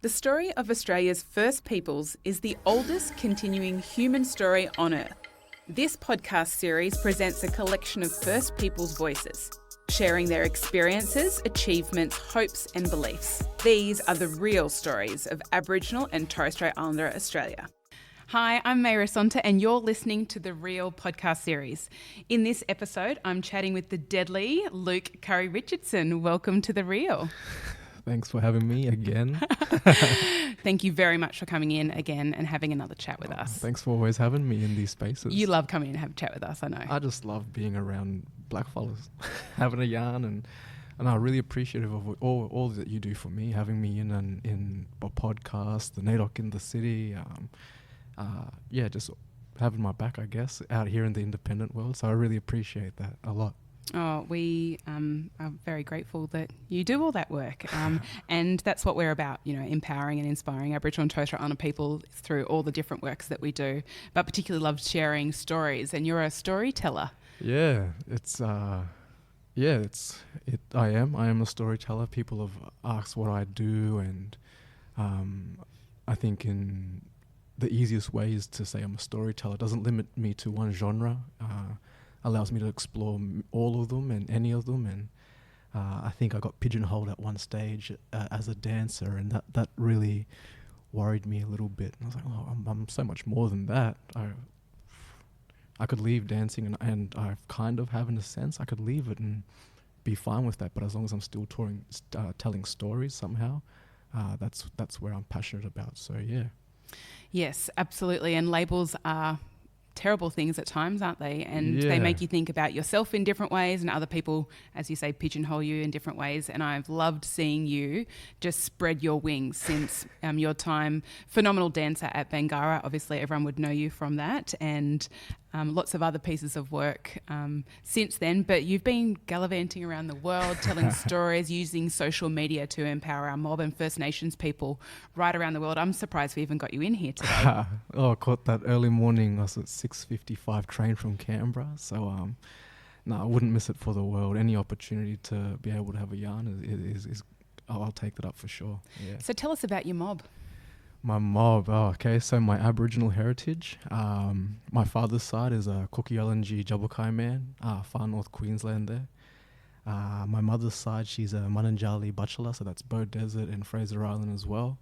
The story of Australia's First Peoples is the oldest continuing human story on Earth. This podcast series presents a collection of First Peoples voices, sharing their experiences, achievements, hopes and beliefs. These are the real stories of Aboriginal and Torres Strait Islander Australia. Hi, I'm Mayra Sonta and you're listening to the Real podcast series. In this episode, I'm chatting with the deadly Luke Currie-Richardson. Welcome to the Real. Thanks for having me again. Thank you very much for coming in again and having another chat with us. Thanks for always having me in these spaces. You love coming in and have a chat with us, I know. I just love being around blackfellas, having a yarn, and I'm really appreciative of all that you do for me, having me in a podcast, the NAIDOC in the city, just having my back, I guess, out here in the independent world. So I really appreciate that a lot. Oh, we are very grateful that you do all that work. And that's what we're about, empowering and inspiring Aboriginal and Torres Strait Islander people through all the different works that we do, but particularly love sharing stories. And you're a storyteller. Yeah, I am a storyteller. People have asked what I do, and I think in the easiest way is to say I'm a storyteller. It doesn't limit me to one genre. Allows me to explore all of them and any of them, and I think I got pigeonholed at one stage as a dancer, and that really worried me a little bit. And I was like, I'm so much more than that. I could leave dancing, and I kind of have, in a sense, I could leave it and be fine with that. But as long as I'm still telling stories somehow, that's where I'm passionate about. So yeah. Yes, absolutely. And labels are terrible things at times, aren't they? And they make you think about yourself in different ways, and other people, as you say, pigeonhole you in different ways. And I've loved seeing you just spread your wings since your time. Phenomenal dancer at Bangarra. Obviously, everyone would know you from that, and lots of other pieces of work since then. But you've been gallivanting around the world, telling stories, using social media to empower our mob and First Nations people right around the world. I'm surprised we even got you in here today. I caught that early morning. I was at 6:55 train from Canberra. So, I wouldn't miss it for the world. Any opportunity to be able to have a yarn is I'll take that up for sure. Yeah. So tell us about your mob. My mob, so my Aboriginal heritage. My father's side is a Cook-Yalangji Jabberkai man, far north Queensland there. My mother's side, she's a Mananjali Bachelor, so that's Bow Desert and Fraser Island as well.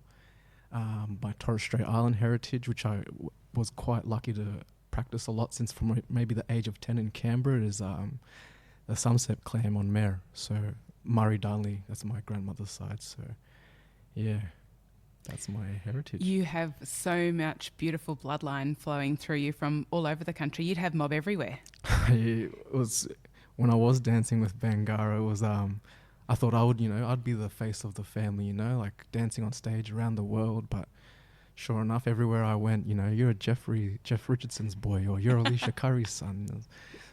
My Torres Strait Island heritage, which I was quite lucky to practice a lot since from maybe the age of 10 in Canberra, is the Sunset clan on Mare. So Murray Darnley, that's my grandmother's side. So yeah. That's my heritage. You have so much beautiful bloodline flowing through you from all over the country. You'd have mob everywhere. It was when I was dancing with Bangarra. It was I thought I'd be the face of the family, like dancing on stage around the world. But sure enough, everywhere I went, you're a Jeff Richardson's boy, or you're Alicia Curry's son.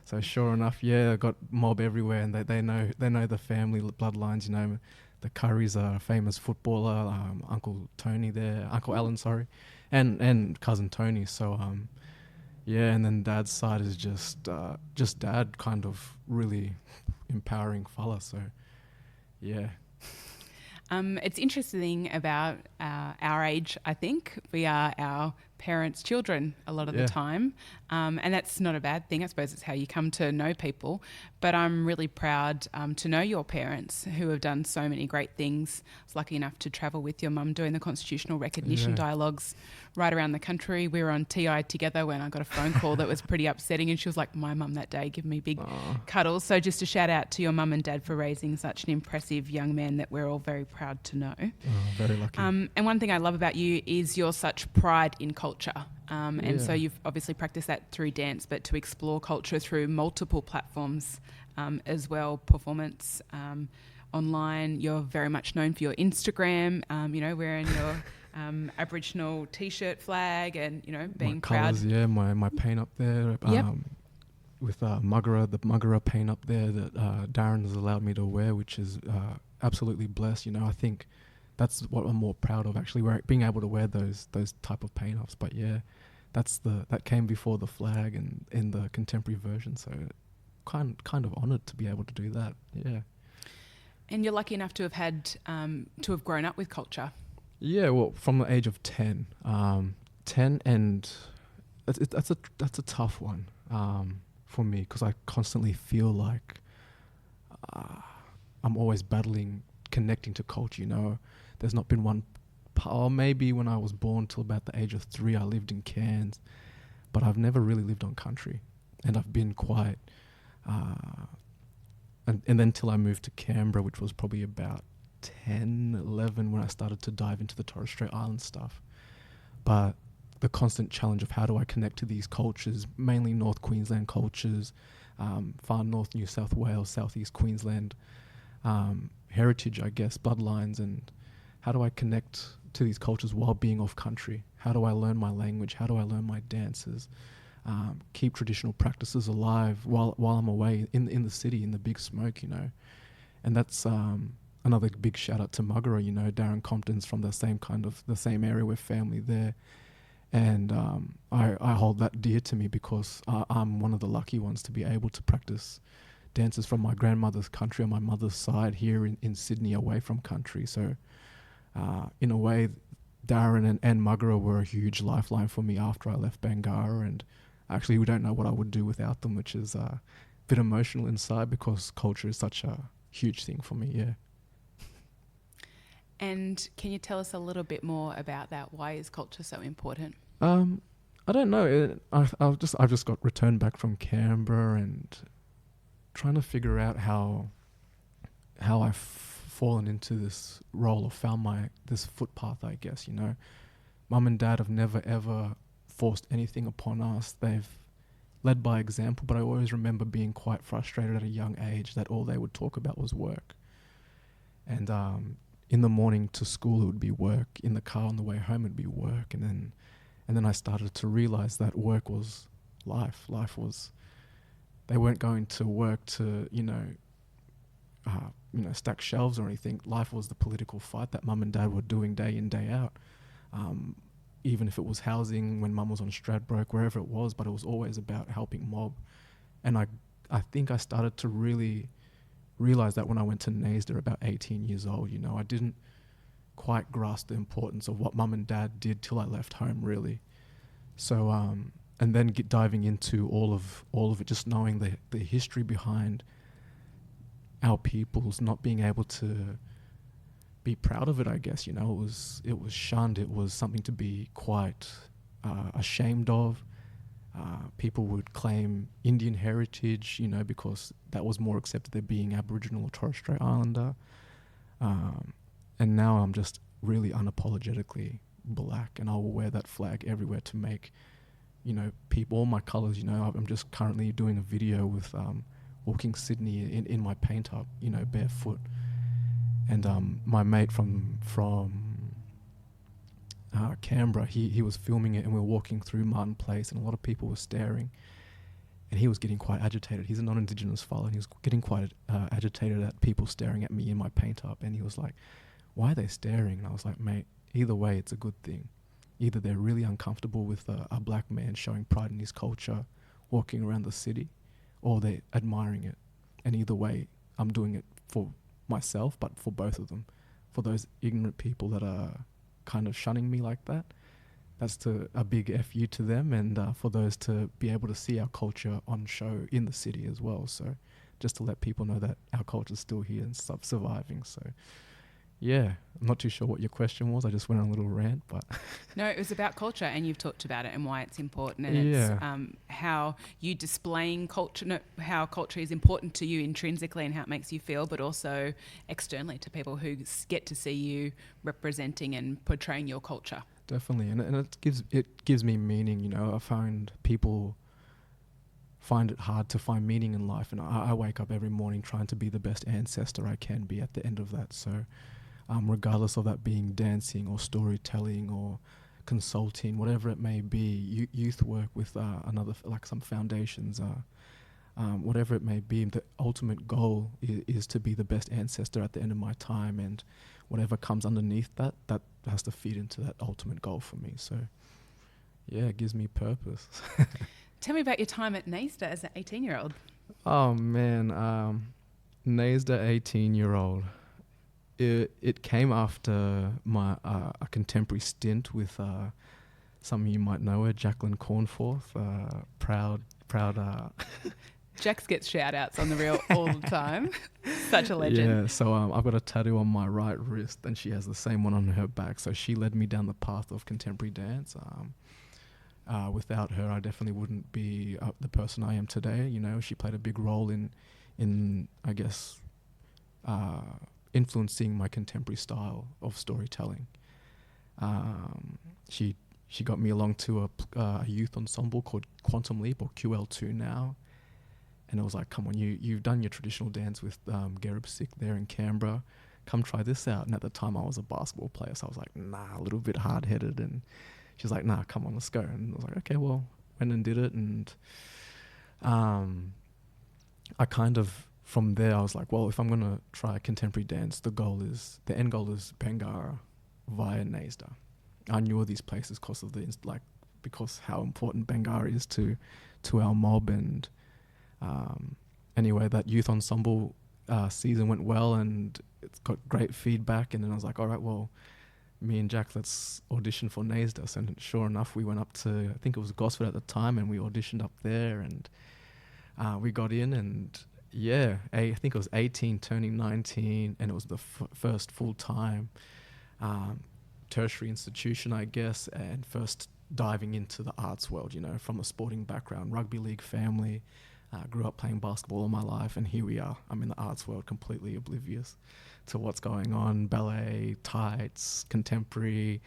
So sure enough, I got mob everywhere, and they know the family bloodlines. The Curries are a famous footballer, Uncle Alan, and cousin Tony. So, and then Dad's side is just Dad, kind of really empowering fella. So, yeah. It's interesting about our age, I think. We are our parents' children a lot of the time. And that's not a bad thing. I suppose it's how you come to know people. But I'm really proud to know your parents, who have done so many great things. I was lucky enough to travel with your mum doing the constitutional recognition dialogues right around the country. We were on TI together when I got a phone call that was pretty upsetting, and she was like my mum that day, giving me big cuddles. So just a shout out to your mum and dad for raising such an impressive young man that we're all very proud to know. Very lucky. And one thing I love about you is your such pride in culture. And so you've obviously practiced that through dance, but to explore culture through multiple platforms as well, performance, online. You're very much known for your Instagram, wearing your Aboriginal T-shirt flag and, being my proud. Colours, my paint up there. With the Muggera paint up there that Darren has allowed me to wear, which is absolutely blessed. I think that's what I'm more proud of, actually, being able to wear those type of paint-offs. But that came before the flag and in the contemporary version, so kind of honoured to be able to do that. Yeah. And you're lucky enough to have had to have grown up with culture. Yeah, well, from the age of 10. 10 and that's a tough one for me because I constantly feel like uh, I'm always battling connecting to culture, you know. There's not been one, or maybe when I was born till about the age of 3, I lived in Cairns, but I've never really lived on country. And I've been quite, and then till I moved to Canberra, which was probably about 10, 11 when I started to dive into the Torres Strait Island stuff. But the constant challenge of how do I connect to these cultures, mainly North Queensland cultures, far north New South Wales, southeast Queensland, heritage, I guess, bloodlines, and how do I connect to these cultures while being off country? How do I learn my language? How do I learn my dances? Keep traditional practices alive while I'm away in the city, in the big smoke, you know. And that's another big shout out to Muggera, you know. Darren Compton's from the same area, we're family there. And I hold that dear to me because I'm one of the lucky ones to be able to practice dances from my grandmother's country on my mother's side here in Sydney, away from country. So in a way, Darren and Muggera were a huge lifeline for me after I left Bangarra, and actually we don't know what I would do without them, which is a bit emotional inside because culture is such a huge thing for me, yeah. And can you tell us a little bit more about that? Why is culture so important? I don't know. I've just got returned back from Canberra and trying to figure out how I've fallen into this role or found this footpath, I guess, you know. Mum and Dad have never ever forced anything upon us. They've led by example, but I always remember being quite frustrated at a young age that all they would talk about was work. And in the morning to school it would be work, in the car on the way home it would be work, and then I started to realize that work was life. They weren't going to work to, stack shelves or anything. Life was the political fight that Mum and Dad were doing day in, day out. Even if it was housing when Mum was on Stradbroke, wherever it was, but it was always about helping mob. And I think I started to really realize that when I went to NASDA about 18 years old, you know. I didn't quite grasp the importance of what Mum and Dad did till I left home, really. So, and then diving into all of it, just knowing the history behind our peoples not being able to be proud of it, I guess, you know. It was shunned. It was something to be quite ashamed of. People would claim Indian heritage, you know, because that was more accepted than being Aboriginal or Torres Strait Islander. And now I'm just really unapologetically black, and I will wear that flag everywhere to make, you know, people, all my colours, you know. I'm just currently doing a video with walking Sydney in my paint up, you know, barefoot. And my mate from Canberra, he was filming it, and we were walking through Martin Place, and a lot of people were staring, and he was getting quite agitated. He's a non-Indigenous fellow, and he was getting quite agitated at people staring at me in my paint up, and he was like, why are they staring? And I was like, mate, either way it's a good thing. Either they're really uncomfortable with a black man showing pride in his culture walking around the city, or they're admiring it. And either way, I'm doing it for myself, but for both of them. For those ignorant people that are kind of shunning me like that, that's a big FU to them, and for those to be able to see our culture on show in the city as well. So just to let people know that our culture's still here and surviving. So yeah, I'm not too sure what your question was. I just went on a little rant, but no, it was about culture, and you've talked about it and why it's important, and yeah. it's how you displaying culture, how culture is important to you intrinsically and how it makes you feel, but also externally to people who get to see you representing and portraying your culture. Definitely, and it gives me meaning. You know, I find people find it hard to find meaning in life, and I wake up every morning trying to be the best ancestor I can be at the end of that. So regardless of that being dancing or storytelling or consulting, whatever it may be, youth work with some foundations, whatever it may be, the ultimate goal is to be the best ancestor at the end of my time, and whatever comes underneath that has to feed into that ultimate goal for me. So yeah, it gives me purpose. Tell me about your time at NASDA as an 18-year-old. Oh man, NASDA 18-year-old. it came after my a contemporary stint with some of you might know her, Jacqueline Cornforth, proud. Jax gets shout outs on the reel all the time. Such a legend. Yeah, so I've got a tattoo on my right wrist and she has the same one on her back. So she led me down the path of contemporary dance. Without her, I definitely wouldn't be the person I am today. You know, she played a big role in I guess, influencing my contemporary style of storytelling. She got me along to a youth ensemble called Quantum Leap, or QL2 now. And it was like, come on, you've done your traditional dance with Gerib Sick there in Canberra. Come try this out. And at the time I was a basketball player, so I was like, nah, a little bit hard-headed. And she was like, nah, come on, let's go. And I was like, okay, well, went and did it. And I kind of, from there, I was like, well, if I'm going to try contemporary dance, the end goal is Bangara via NAISDA. I knew all these places because how important Bangara is to our mob. And anyway, that youth ensemble season went well and it's got great feedback. And then I was like, all right, well, me and Jack, let's audition for NAISDA. And sure enough, we went up to, I think it was Gosford at the time, and we auditioned up there, and we got in. And yeah, I think it was 18 turning 19, and it was the first full-time tertiary institution, I guess, and first diving into the arts world, you know, from a sporting background, rugby league family, grew up playing basketball all my life, and here we are. I'm in the arts world, completely oblivious to what's going on, ballet, tights, contemporary.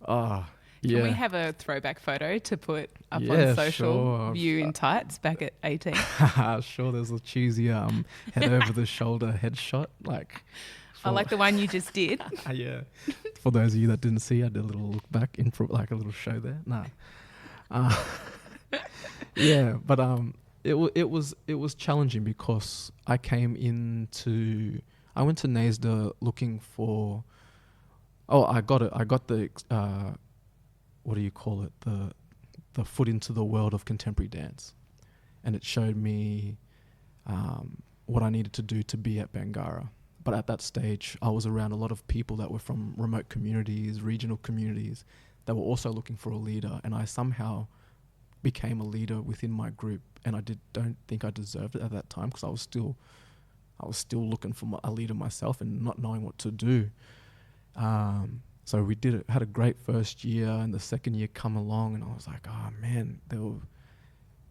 Can we have a throwback photo to put up on social? Sure. You in tights back at 18. Sure, there's a cheesy head over the shoulder headshot, like. I like the one you just did. Yeah. For those of you that didn't see, I did a little look back like a little show there. Nah. Yeah, but it was challenging because I went to NAISDA looking for. Oh, I got the what do you call it? The foot into the world of contemporary dance, and it showed me what I needed to do to be at Bangara. But at that stage, I was around a lot of people that were from remote communities, regional communities, that were also looking for a leader. And I somehow became a leader within my group. And I don't think I deserved it at that time, because I was still looking for a leader myself and not knowing what to do. So we had a great first year, and the second year come along, and I was like, oh man, there were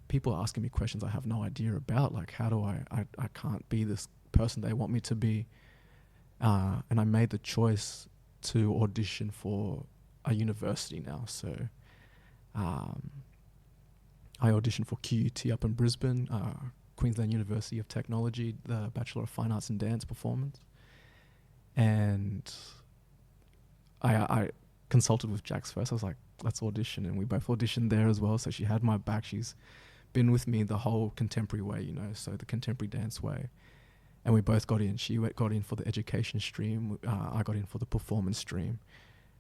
people asking me questions I have no idea about. Like, how do I can't be this person they want me to be. And I made the choice to audition for a university now. So I auditioned for QUT up in Brisbane, Queensland University of Technology, the Bachelor of Fine Arts in Dance Performance. And I consulted with Jax first. I was like, let's audition. And we both auditioned there as well. So she had my back. She's been with me the whole contemporary way, you know, so the contemporary dance way. And we both got in. She got in for the education stream. I got in for the performance stream.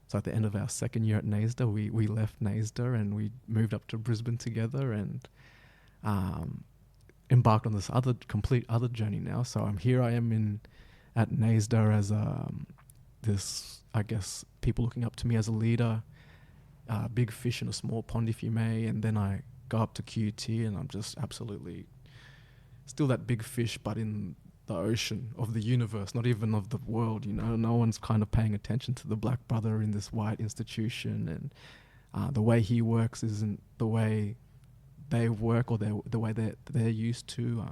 So at the end of our second year at NAISDA, we left NAISDA and we moved up to Brisbane together and embarked on this complete other journey now. So I am at NAISDA as this, I guess, people looking up to me as a leader, big fish in a small pond, if you may. And then I go up to QUT and I'm just absolutely still that big fish, but in the ocean of the universe, not even of the world, you know. No one's kind of paying attention to the black brother in this white institution, and the way he works isn't the way they work or the way they're used to.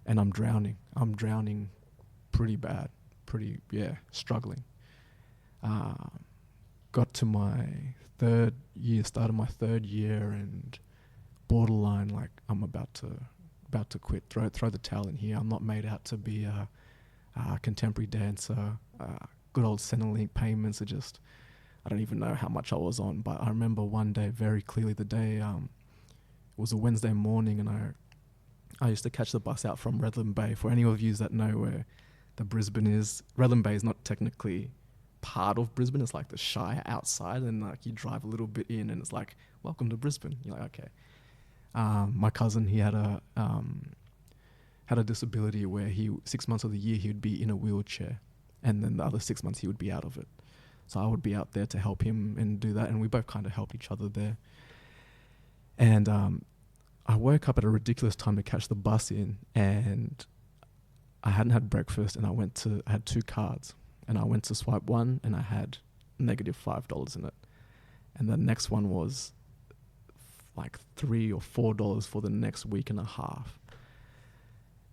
And I'm drowning pretty bad, struggling. Got to my third year, started my third year, and borderline like I'm about to quit, throw the towel in here. I'm not made out to be a contemporary dancer. Good old Centrelink payments are just, I don't even know how much I was on, but I remember one day very clearly, the day, it was a Wednesday morning, and I used to catch the bus out from Redland Bay. For any of you that know where the Brisbane is, Redland Bay is not technically part of Brisbane. It's like the Shire outside, and like you drive a little bit in and it's like, welcome to Brisbane. You're like, okay. My cousin, he had had a disability where 6 months of the year he would be in a wheelchair, and then the other 6 months he would be out of it. So I would be out there to help him and do that, and we both kind of helped each other there. And I woke up at a ridiculous time to catch the bus in, and I hadn't had breakfast, and I had 2 cards, and I went to swipe one, and I had negative $5 in it. And the next one was like $3 or $4 for the next week and a half.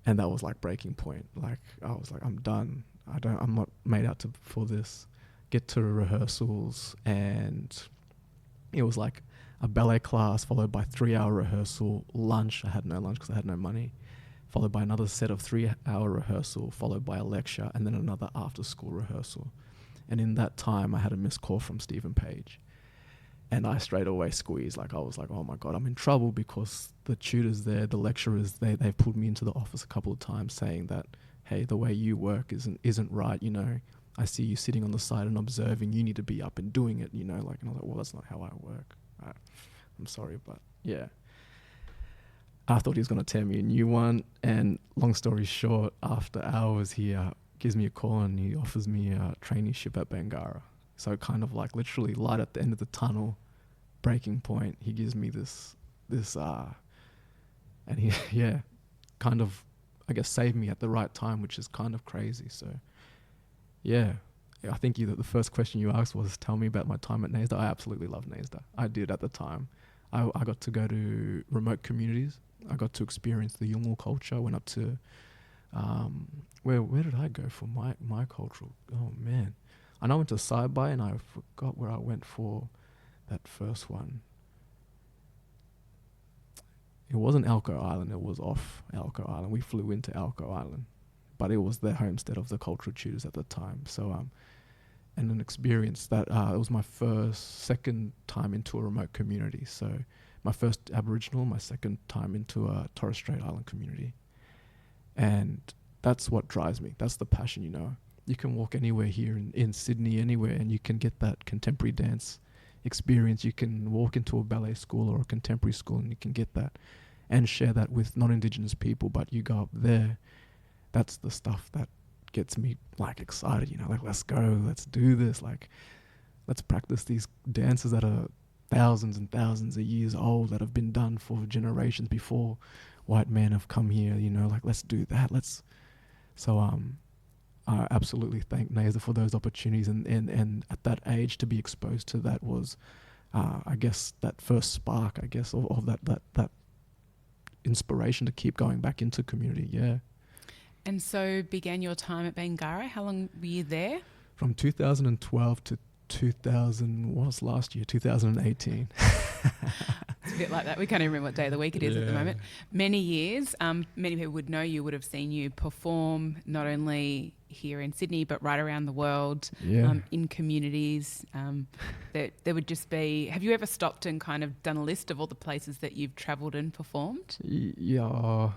And that was like breaking point. Like I was like, I'm done. I'm not made out for this. Get to rehearsals, and it was like a ballet class followed by 3-hour rehearsal, lunch. I had no lunch because I had no money. Followed by another set of 3-hour rehearsal, followed by a lecture, and then another after-school rehearsal. And in that time, I had a missed call from Stephen Page. And I straight away squeezed. Like I was like, oh my God, I'm in trouble, because the tutors there, the lecturers, they've pulled me into the office a couple of times saying that, hey, the way you work isn't right, you know. I see you sitting on the side and observing. You need to be up and doing it, you know. Like, and I was like, well, that's not how I work. I'm sorry, but yeah. I thought he was going to tear me a new one. And long story short, after hours, he gives me a call and he offers me a traineeship at Bangarra. So kind of like literally light at the end of the tunnel, breaking point. He gives me this, and he, yeah, kind of, I guess, saved me at the right time, which is kind of crazy. So, yeah, I think the first question you asked was, tell me about my time at NASDA. I absolutely love NASDA. I did at the time. I got to go to remote communities. I got to experience the Yolngu culture. I went up to, where did I go for my cultural? Oh man, I know I went to Saibai, and I forgot where I went for that first one. It wasn't Alco Island, it was off Alco Island. We flew into Alco Island, but it was the homestead of the cultural tutors at the time. So, and an experience that, it was my second time into a remote community. So my first Aboriginal, my second time into a Torres Strait Island community. And that's what drives me. That's the passion, you know. You can walk anywhere here in Sydney, anywhere, and you can get that contemporary dance experience. You can walk into a ballet school or a contemporary school and you can get that and share that with non-Indigenous people. But you go up there, that's the stuff that gets me like excited, you know, like let's go, let's do this, like let's practice these dances that are thousands and thousands of years old, that have been done for generations before white men have come here, you know, like let's do that. I absolutely thank NASDA for those opportunities, and at that age to be exposed to that was, I guess, that first spark, I guess, of that inspiration to keep going back into community, yeah. And so began your time at Bangarra. How long were you there? From 2012 to 2018. It's a bit like that. We can't even remember what day of the week it is at the moment. Many years. Many people would know you, would have seen you perform not only here in Sydney but right around the world, in communities. There would just be... Have you ever stopped and kind of done a list of all the places that you've travelled and performed? Yeah,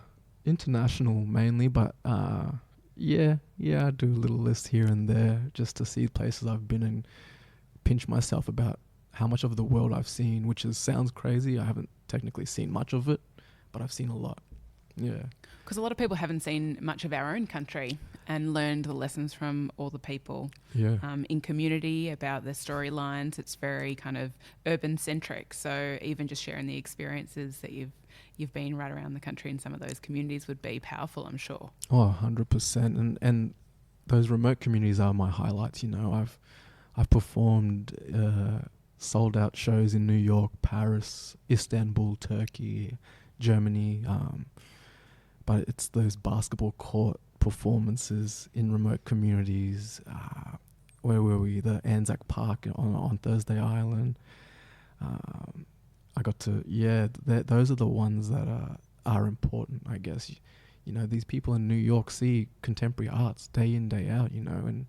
international mainly, but I do a little list here and there just to see places I've been and pinch myself about how much of the world I've seen, which sounds crazy. I haven't technically seen much of it, but I've seen a lot. Yeah. Because a lot of people haven't seen much of our own country and learned the lessons from all the people in community about their storylines. It's very kind of urban centric. So even just sharing the experiences that you've been right around the country in some of those communities would be powerful, I'm sure. Oh, 100%. And those remote communities are my highlights. You know, I've performed sold out shows in New York, Paris, Istanbul, Turkey, Germany. But it's those basketball court performances in remote communities. Where were we? The Anzac Park on Thursday Island. I got to, those are the ones that are important, I guess. You know, these people in New York see contemporary arts day in, day out, you know,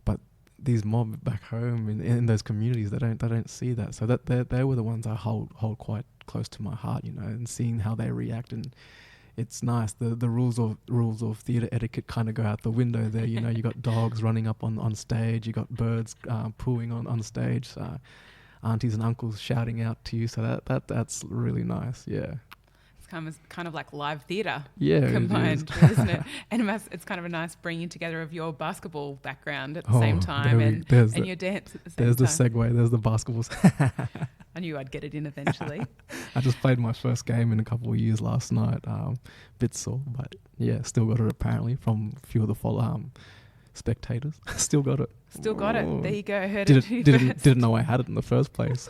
but these mobs back home in those communities, they don't see that. So that they were the ones I hold quite close to my heart, you know, and seeing how they react. And it's nice. The rules of theatre etiquette kind of go out the window there. You know, you got dogs running up on stage, you got birds pooing on stage, aunties and uncles shouting out to you. So that's really nice. Yeah. It's kind of like live theatre Yeah, combined, isn't it? And it's kind of a nice bringing together of your basketball background at the same time and your dance at the same time. There's the segue. There's the basketballs. I knew I'd get it in eventually. I just played my first game in a couple of years last night. Bit sore, but yeah, still got it apparently from a few of the spectators. Still got it. Still got it. There you go. Didn't know I had it in the first place.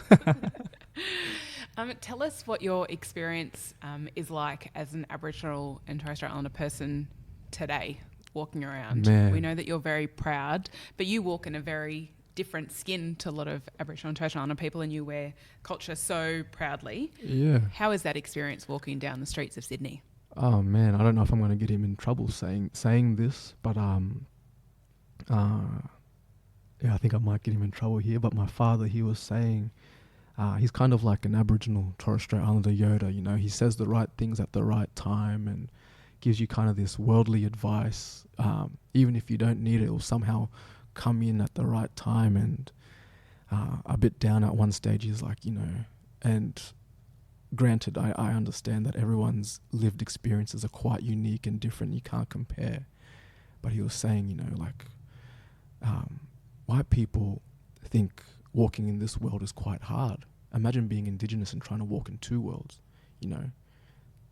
Tell us what your experience is like as an Aboriginal and Torres Strait Islander person today, walking around. Man. We know that you're very proud, but you walk in a very different skin to a lot of Aboriginal and Torres Strait Islander people, and you wear culture so proudly. Yeah. How is that experience walking down the streets of Sydney? Oh man, I don't know if I'm going to get him in trouble saying this, but yeah, I think I might get him in trouble here. But my father, he was saying, he's kind of like an Aboriginal Torres Strait Islander Yoda. You know, he says the right things at the right time and gives you kind of this worldly advice. Even if you don't need it, it will somehow come in at the right time. And a bit down at one stage, he's like, you know, and granted, I understand that everyone's lived experiences are quite unique and different. You can't compare. But he was saying, you know, like, white people think walking in this world is quite hard. Imagine being Indigenous and trying to walk in two worlds. You know,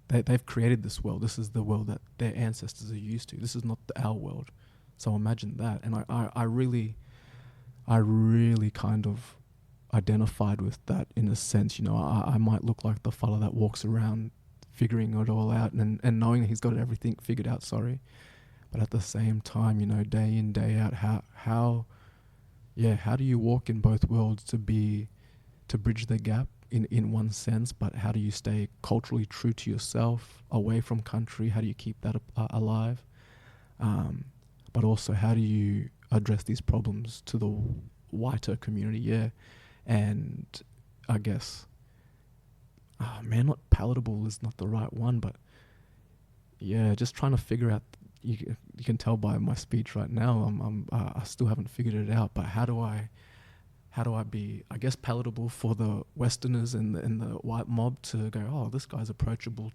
they've created this world. This is the world that their ancestors are used to. This is not our world. So imagine that. And I really kind of identified with that in a sense. You know, I might look like the fella that walks around figuring it all out and knowing he's got everything figured out, but at the same time, you know, day in, day out, how do you walk in both worlds to bridge the gap in one sense, but how do you stay culturally true to yourself, away from country? How do you keep that alive? But also, how do you address these problems to the whiter community? Yeah. And I guess, not palatable is not the right one, but yeah, just trying to figure out. You can tell by my speech right now, I still haven't figured it out. But how do I be, I guess, palatable for the Westerners and the white mob to go, oh, this guy's approachable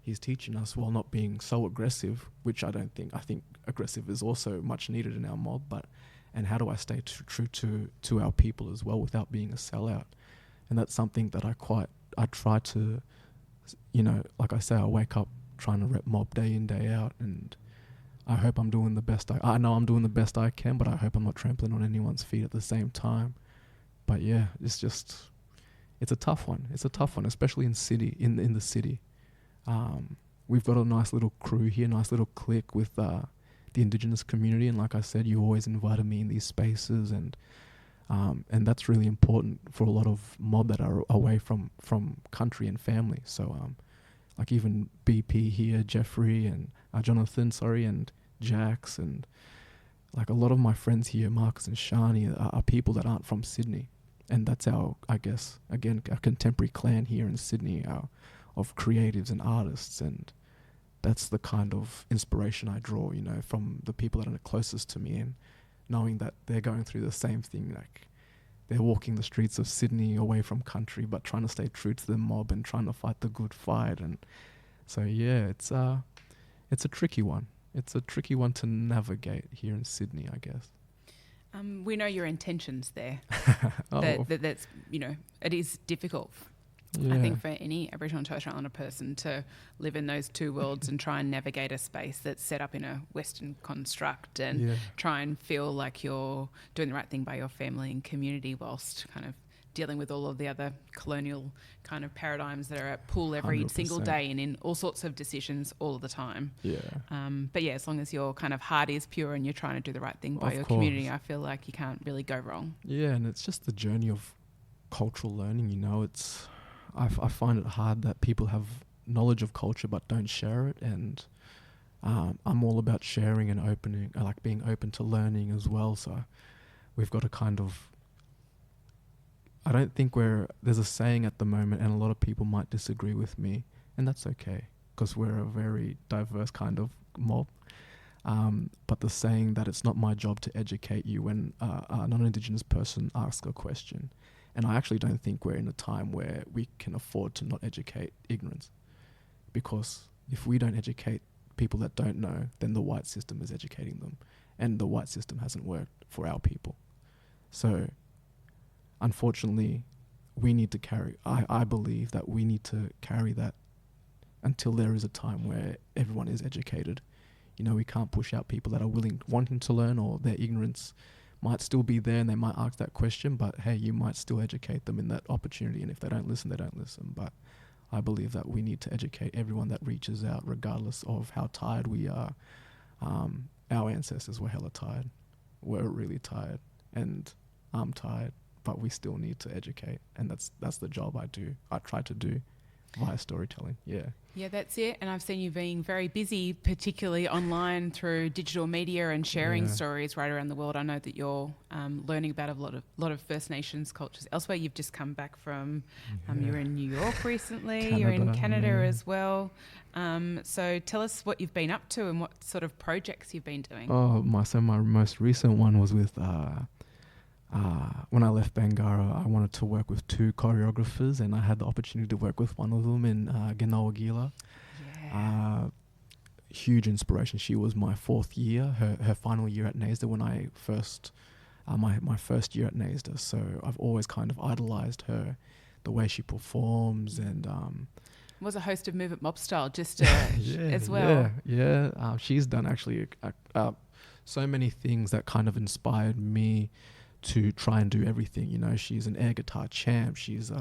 he's teaching us while not being so aggressive, which I think aggressive is also much needed in our mob. And how do I stay true to our people as well without being a sellout? And that's something that I try to, you know, like I say, I wake up trying to rep mob day in, day out, and I hope I'm doing the best. I know I'm doing the best I can, but I hope I'm not trampling on anyone's feet at the same time. But yeah, it's a tough one. It's a tough one, especially in the city. We've got a nice little crew here, nice little clique with the Indigenous community, and like I said, you always invited me in these spaces, and that's really important for a lot of mob that are away from country and family. So like even BP here, Jeffrey and Jonathan, and Jax, and like a lot of my friends here, Marcus and Shani, are people that aren't from Sydney. And that's our, I guess, again, our contemporary clan here in Sydney, of creatives and artists. And that's the kind of inspiration I draw, you know, from the people that are closest to me, and knowing that they're going through the same thing, like they're walking the streets of Sydney away from country, but trying to stay true to the mob and trying to fight the good fight. And so, yeah, it's a tricky one. It's a tricky one to navigate here in Sydney, I guess. We know your intentions there. That's, you know, it is difficult. Yeah. I think for any Aboriginal and Torres Strait Islander person to live in those two worlds and try and navigate a space that's set up in a Western construct and try and feel like you're doing the right thing by your family and community whilst kind of dealing with all of the other colonial kind of paradigms that are at pull every 100%. Single day and in all sorts of decisions all of the time. Yeah. But yeah, as long as your kind of heart is pure and you're trying to do the right thing by your community, I feel like you can't really go wrong. Yeah, and it's just the journey of cultural learning, you know. I find it hard that people have knowledge of culture but don't share it, and I'm all about sharing and opening. I like being open to learning as well. So we've got to kind of, I don't think there's a saying at the moment, and a lot of people might disagree with me, and that's okay because we're a very diverse kind of mob. But the saying that it's not my job to educate you when a non-Indigenous person asks a question. And I actually don't think we're in a time where we can afford to not educate ignorance. because if we don't educate people that don't know, then the white system is educating them, and the white system hasn't worked for our people. So unfortunately, we need to carry, I believe that we need to carry that until there is a time where everyone is educated. You know, we can't push out people that are wanting to learn, or their ignorance might still be there and they might ask that question, but hey, you might still educate them in that opportunity, and if they don't listen, they don't listen. But I believe that we need to educate everyone that reaches out, regardless of how tired we are. Our ancestors were hella tired. We're really tired, and I'm tired, but we still need to educate, and that's the job I try to do via storytelling. Yeah, that's it. And I've seen you being very busy, particularly online through digital media and sharing stories right around the world. I know that you're learning about a lot of First Nations cultures elsewhere. You've just come back from you're in New York recently. Canada, you're in Canada as well. So tell us what you've been up to and what sort of projects you've been doing. My most recent one was with when I left Bangarra, I wanted to work with 2 choreographers, and I had the opportunity to work with one of them in Ganawagila. Yeah. Huge inspiration. She was my 4th year, her final year at NASDA when I first, my first year at NASDA. So I've always kind of idolized her, the way she performs, and was a host of Move It Mob Style just as well. Yeah. She's done actually so many things that kind of inspired me to try and do everything. You know, she's an air guitar champ. She's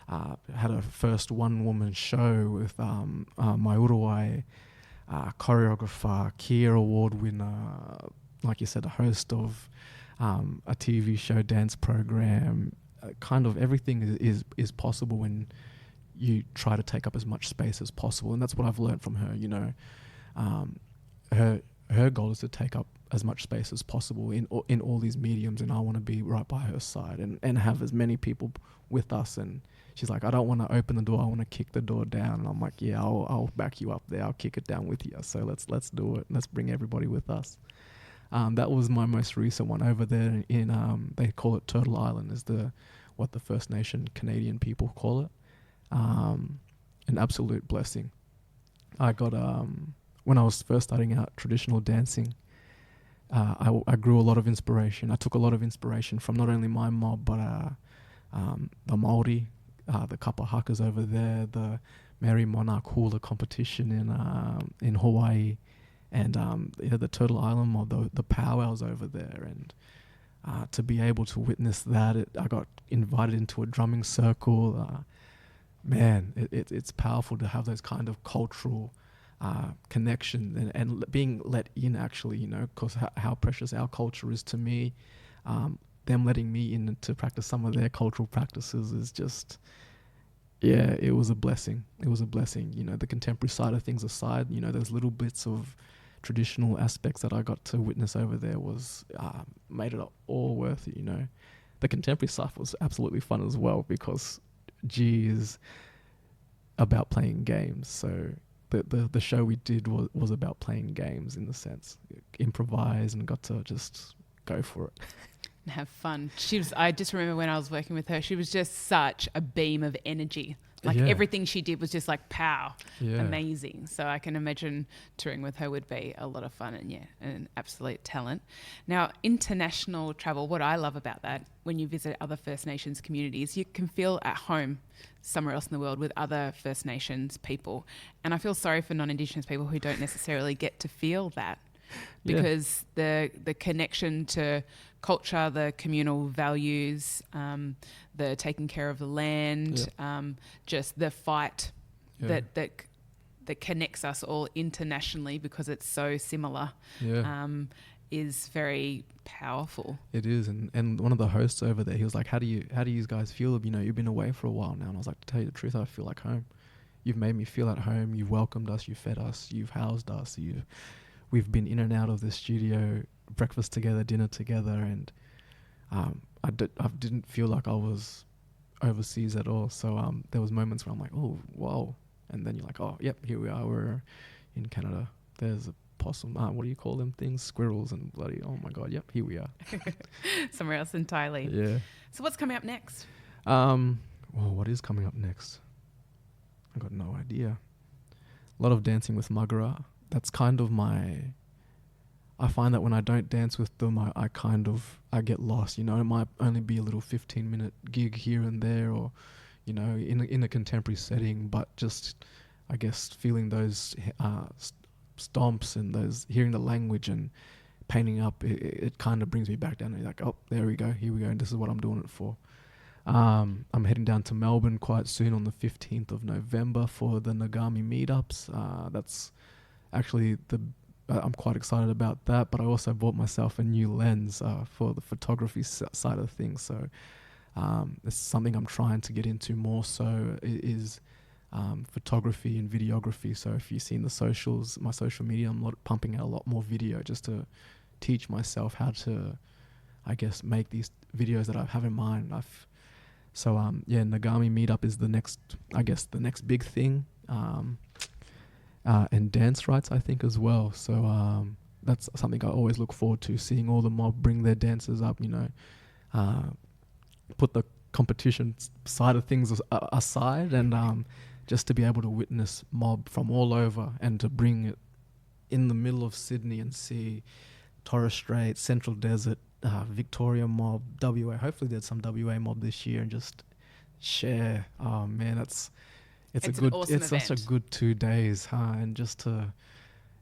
had her first one-woman show with my Uruguay choreographer, Kia Award winner, like you said, a host of a TV show, dance program. Kind of everything is possible when you try to take up as much space as possible, and that's what I've learned from her. You know, her goal is to take up as much space as possible in all these mediums, and I want to be right by her side and have as many people with us. And she's like, I don't want to open the door, I want to kick the door down. And I'm like, yeah, I'll back you up there, I'll kick it down with you. So let's do it. Let's bring everybody with us. That was my most recent one over there in they call it Turtle Island, is what the First Nation Canadian people call it. An absolute blessing. I got when I was first starting out traditional dancing, I grew a lot of inspiration. I took a lot of inspiration from not only my mob, but the Māori, the Kapahakas over there, the Mary Monarch Hula competition in Hawaii, and the Turtle Island mob, the powwows over there. And to be able to witness that, I got invited into a drumming circle. Man, it's powerful to have those kind of cultural connection and being let in, actually, you know, because how precious our culture is to me. Them letting me in to practice some of their cultural practices is just, it was a blessing. It was a blessing. You know, the contemporary side of things aside, you know, those little bits of traditional aspects that I got to witness over there was made it all worth it. You know, the contemporary stuff was absolutely fun as well, because G is about playing games. So the show we did was about playing games, in the sense, improvise, and got to just go for it. Have fun. I just remember when I was working with her, she was just such a beam of energy. Like everything she did was just like pow, amazing. So I can imagine touring with her would be a lot of fun, and an absolute talent. Now, international travel, what I love about that, when you visit other First Nations communities, you can feel at home somewhere else in the world with other First Nations people. And I feel sorry for non-Indigenous people who don't necessarily get to feel that, because the connection to culture, the communal values, the taking care of the land, just the fight that connects us all internationally, because it's so similar, is very powerful. It is. And one of the hosts over there, he was like, how do you guys feel? You know, you've been away for a while now. And I was like, to tell you the truth, I feel like home. You've made me feel at home. You've welcomed us. You've fed us. You've housed us. We've been in and out of the studio, breakfast together, dinner together, and I didn't feel like I was overseas at all. So there was moments where I'm like, oh, wow. And then you're like, oh, yep, here we are. We're in Canada. There's a possum. What do you call them things? Squirrels and bloody, oh my God, yep, here we are. Somewhere else entirely. Yeah. So what's coming up next? Well, what is coming up next? I got no idea. a lot of dancing with Magara. That's kind of I find that when I don't dance with them, I get lost. You know, it might only be a little 15-minute gig here and there, or, you know, in a contemporary setting, but just, I guess, feeling those stomps and hearing the language and painting up, it kind of brings me back down. And you're like, oh, there we go, here we go, and this is what I'm doing it for. I'm heading down to Melbourne quite soon on the 15th of November for the Nagami meetups. That's actually I'm quite excited about that, but I also bought myself a new lens for the photography side of things. So it's something I'm trying to get into more so is photography and videography. So if you've seen my social media, I'm pumping out a lot more video just to teach myself how to, I guess, make these videos that I have in mind. Nagami meetup is the next big thing. And dance rights, I think, as well. So that's something I always look forward to, seeing all the mob bring their dancers up, you know, put the competition side of things aside, and just to be able to witness mob from all over and to bring it in the middle of Sydney and see Torres Strait, Central Desert, Victoria mob, WA. Hopefully there's some WA mob this year, and just share. Oh man, it's such a good 2 days, and just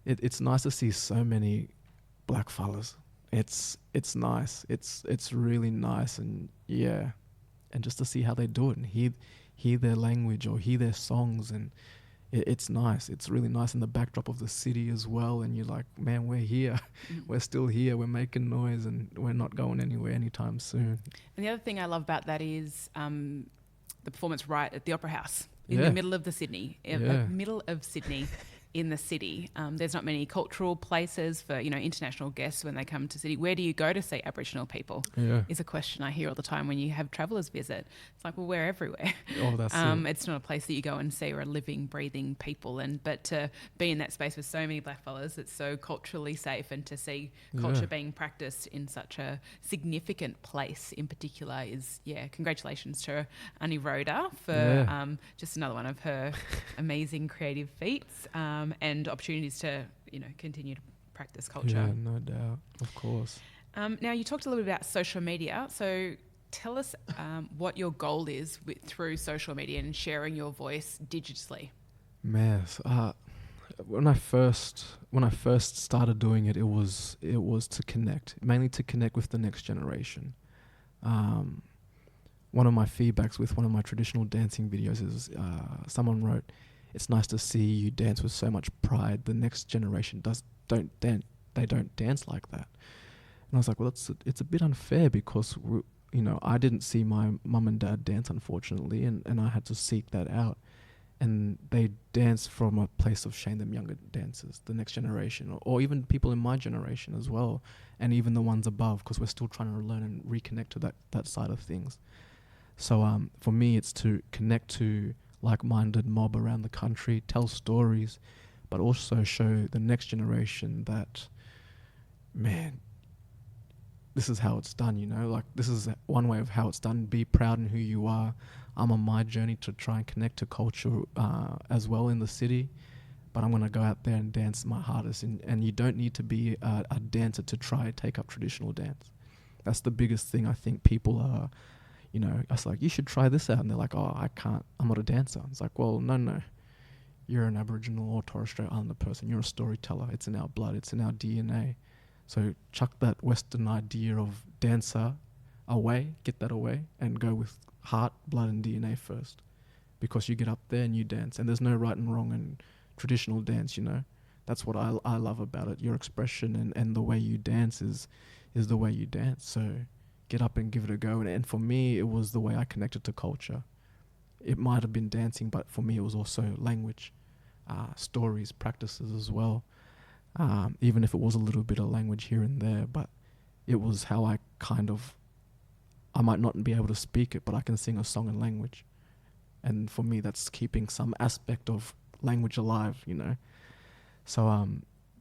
it's nice to see so many black fellas. It's nice. It's really nice, and yeah, and just to see how they do it and hear their language or hear their songs, and it's nice. It's really nice in the backdrop of the city as well, and you're like, man, we're here. We're still here. We're making noise, and we're not going anywhere anytime soon. And the other thing I love about that is the performance right at the Opera House. In the middle of Sydney, in the city. There's not many cultural places for, you know, international guests when they come to Sydney. Where do you go to see Aboriginal people? Yeah. Is a question I hear all the time when you have travellers visit. It's like, well, we're everywhere. Oh, that's it. It's not a place that you go and see or a living, breathing people. But to be in that space with so many blackfellas, it's so culturally safe, and to see culture being practiced in such a significant place in particular is, congratulations to Ani Rhoda for just another one of her amazing creative feats. And opportunities to, you know, continue to practice culture. Yeah, no doubt, of course. Now, you talked a little bit about social media. So tell us what your goal is through social media and sharing your voice digitally. Man, when I first started doing it, it was to connect, mainly to connect with the next generation. One of my feedbacks with one of my traditional dancing videos is someone wrote, "It's nice to see you dance with so much pride. The next generation don't dance like that." And I was like, well, it's a bit unfair, because you know, I didn't see my mum and dad dance, unfortunately, and I had to seek that out. And they dance from a place of shame, them younger dancers, the next generation, or even people in my generation as well, and even the ones above, because we're still trying to learn and reconnect to that side of things. So for me, it's to connect to like-minded mob around the country, tell stories, but also show the next generation that, man, this is how it's done, you know, like this is one way of how it's done. Be proud in who you are. I'm on my journey to try and connect to culture as well in the city, but I'm going to go out there and dance my hardest, and you don't need to be a dancer to try and take up traditional dance. That's the biggest thing. I think people are, you know, I was like, you should try this out. And they're like, oh, I can't, I'm not a dancer. It's like, well, no. You're an Aboriginal or Torres Strait Islander person. You're a storyteller. It's in our blood. It's in our DNA. So chuck that Western idea of dancer away, get that away, and go with heart, blood, and DNA first. Because you get up there and you dance. And there's no right and wrong in traditional dance, you know. That's what I love about it. Your expression and the way you dance is the way you dance. So get up and give it a go. And for me, it was the way I connected to culture. It might have been dancing, but for me, it was also language, stories, practices as well. Even if it was a little bit of language here and there, but it was how I might not be able to speak it, but I can sing a song in language. And for me, that's keeping some aspect of language alive, you know. So,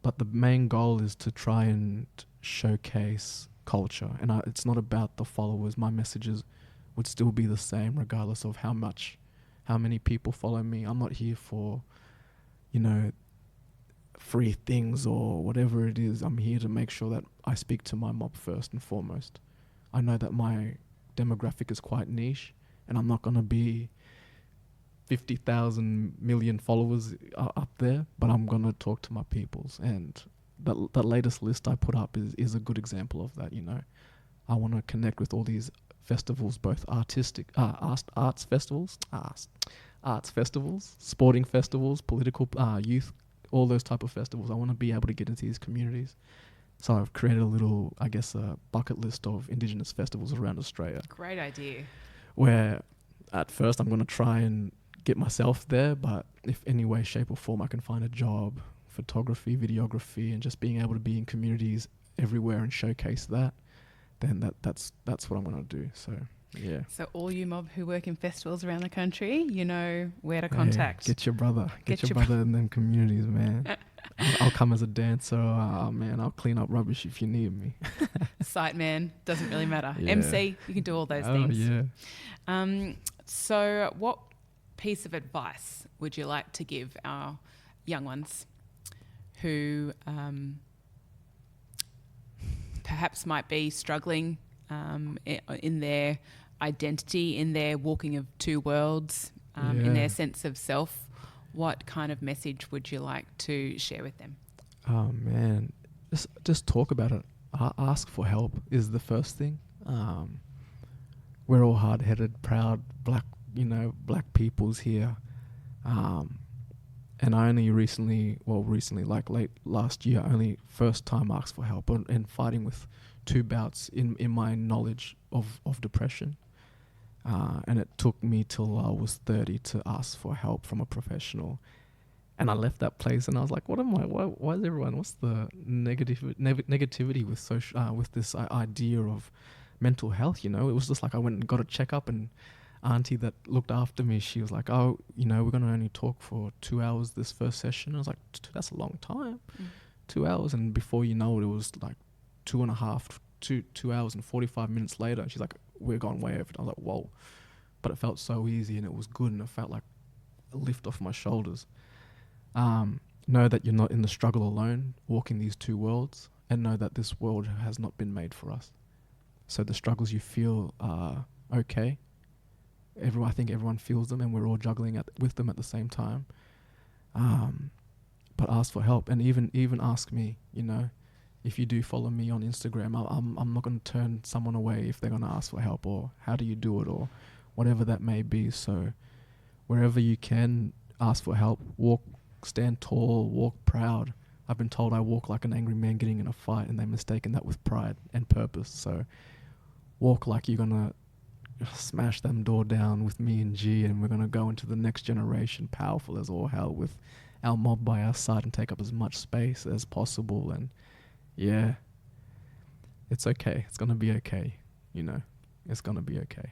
but the main goal is to try and showcase culture, and it's not about the followers. My messages would still be the same regardless of how many people follow me. I'm not here for, you know, free things or whatever it is. I'm here to make sure that I speak to my mob first and foremost. I know that my demographic is quite niche, and I'm not going to be 50,000 million followers up there, but I'm going to talk to my peoples. And the latest list I put up is a good example of that, you know. I want to connect with all these festivals, both arts festivals, sporting festivals, political youth, all those type of festivals. I want to be able to get into these communities. So I've created a little, I guess, a bucket list of Indigenous festivals around Australia. Great idea. Where at first I'm going to try and get myself there, but if any way, shape or form I can find a job, photography, videography, and just being able to be in communities everywhere and showcase that, then that's what I'm going to do. So, yeah. So all you mob who work in festivals around the country, you know where to contact. Get your brother. Get your brother in them communities, man. I'll come as a dancer. Man, I'll clean up rubbish if you need me. Sight man, doesn't really matter. Yeah. MC, you can do all those things. Yeah. So what piece of advice would you like to give our young ones who perhaps might be struggling in their identity, in their walking of two worlds, in their sense of self? What kind of message would you like to share with them? Oh man, just talk about it. Ask for help is the first thing. We're all hard-headed, proud, black peoples here. And I only recently, like late last year, only first time asked for help and fighting with 2 bouts in my knowledge of depression. And it took me till I was 30 to ask for help from a professional. And I left that place and I was like, what am I, why is everyone, what's the negativity with with this idea of mental health, you know? It was just like I went and got a checkup, and auntie that looked after me, she was like, oh, you know, we're going to only talk for 2 hours this first session. I was like, that's a long time. 2 hours. And before you know it, it was like 2 hours and 45 minutes later. And she's like, we're gone way over. I was like, whoa. But it felt so easy and it was good, and it felt like a lift off my shoulders. Know that you're not in the struggle alone, walking these two worlds, and know that this world has not been made for us. So the struggles you feel are okay. I think everyone feels them, and we're all juggling with them at the same time. But ask for help, and even ask me, you know, if you do follow me on Instagram, I'm not going to turn someone away if they're going to ask for help, or how do you do it, or whatever that may be. So wherever you can, ask for help. Stand tall, walk proud. I've been told I walk like an angry man getting in a fight, and they've mistaken that with pride and purpose. So walk like you're going to smash them door down with me and G, and we're going to go into the next generation powerful as all hell with our mob by our side and take up as much space as possible. And yeah, it's okay. It's going to be okay. You know, it's going to be okay.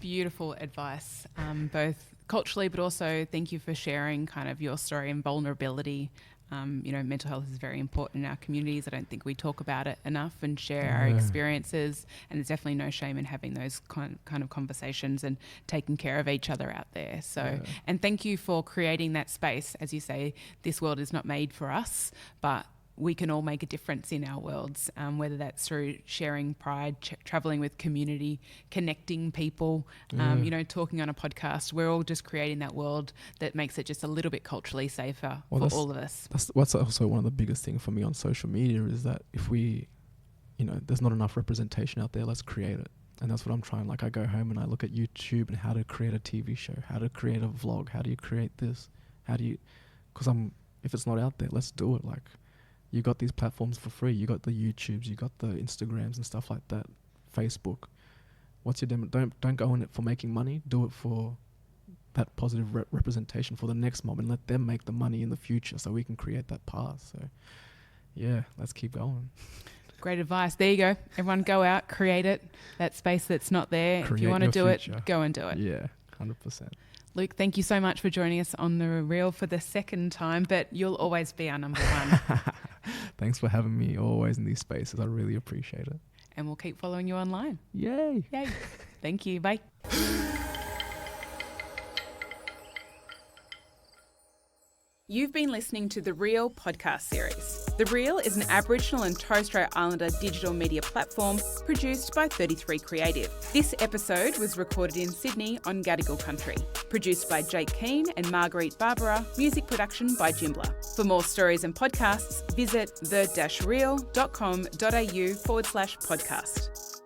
Beautiful advice, both culturally, but also thank you for sharing kind of your story and vulnerability. You know, mental health is very important in our communities. I don't think we talk about it enough and share our experiences, and there's definitely no shame in having those kind of conversations and taking care of each other out there. So, and thank you for creating that space. As you say, this world is not made for us, but we can all make a difference in our worlds, whether that's through sharing pride, traveling with community, connecting people, you know, talking on a podcast. We're all just creating that world that makes it just a little bit culturally safer for all of us. That's what's also one of the biggest things for me on social media is that if we, you know, there's not enough representation out there, let's create it. And that's what I'm trying. Like I go home and I look at YouTube and how to create a TV show, how to create a vlog, how do you create this? Because if it's not out there, let's do it. Like, you got these platforms for free. You got the YouTubes, you got the Instagrams and stuff like that, Facebook. What's your don't go in it for making money. Do it for that positive representation for the next mob, and let them make the money in the future so we can create that path. So, yeah, let's keep going. Great advice. There you go. Everyone go out, create it. That space that's not there. If you want to do it, go and do it. Yeah, 100%. Luke, thank you so much for joining us on The Reel for the second time, but you'll always be our number one. Thanks for having me always in these spaces. I really appreciate it. And we'll keep following you online. Yay. Yay. Thank you. Bye. You've been listening to The Real podcast series. The Real is an Aboriginal and Torres Strait Islander digital media platform produced by 33 Creative. This episode was recorded in Sydney on Gadigal country. Produced by Jake Keane and Marguerite Barbara. Music production by Jimbler. For more stories and podcasts, visit the-real.com.au/podcast.